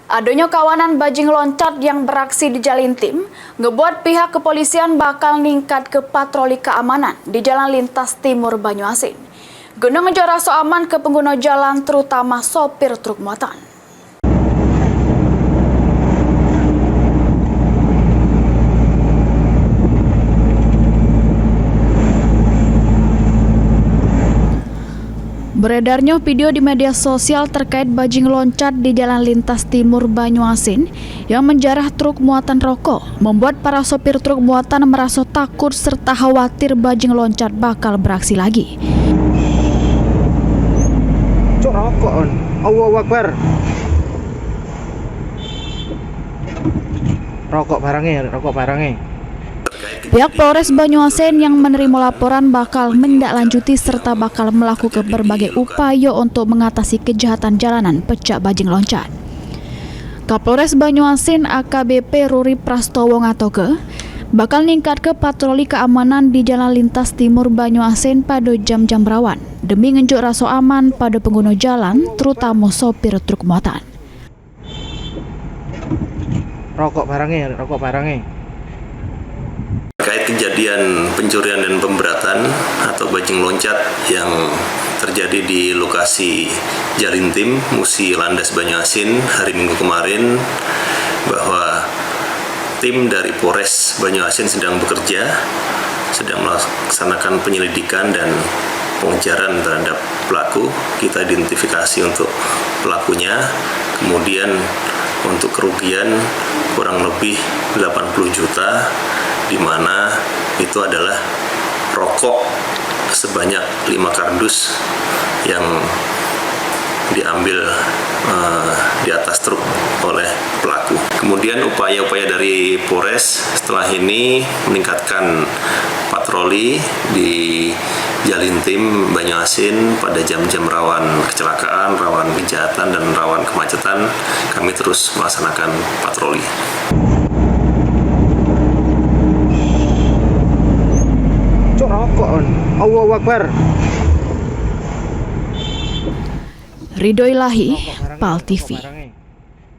Adanya kawanan bajing loncat yang beraksi di Jalintim ngebuat pihak kepolisian bakal ningkat ke patroli keamanan di Jalan Lintas Timur Banyuasin. Guna ngejar rasa aman ke pengguna jalan terutama sopir truk muatan. Beredarnya video di media sosial terkait bajing loncat di Jalan Lintas Timur Banyuasin yang menjarah truk muatan rokok membuat para sopir truk muatan merasa takut serta khawatir bajing loncat bakal beraksi lagi. Cok rokok on, Allahu Akbar. Rokok barangnya. Pihak Polres Banyuasin yang menerima laporan bakal mendaklanjuti serta bakal melakukan berbagai upaya untuk mengatasi kejahatan jalanan pecah bajing loncat. Kapolres Banyuasin AKBP Ruri Prastowo ngatoke bakal ningkat ke patroli keamanan di Jalan Lintas Timur Banyuasin pada jam-jam rawan demi ngenjuk rasa aman pada pengguna jalan terutama sopir truk muatan. Rokok barangnya. Terkait kejadian pencurian dan pemberatan atau bajing loncat yang terjadi di lokasi Jalintim, Musi Landas Banyuasin hari Minggu kemarin, bahwa tim dari Polres Banyuasin sedang bekerja, sedang melaksanakan penyelidikan dan pengejaran terhadap pelaku. Kita identifikasi untuk pelakunya, kemudian untuk kerugian kurang lebih 80 juta, di mana itu adalah rokok sebanyak 5 kardus yang diambil di atas truk oleh pelaku. Kemudian upaya-upaya dari Polres setelah ini meningkatkan patroli di Jalintim Banyuasin pada jam-jam rawan kecelakaan, rawan kejahatan, dan rawan kemacetan. Kami terus melaksanakan patroli. Cok rokok on, Allahu Akbar. Ridho Ilahi, PAL TV.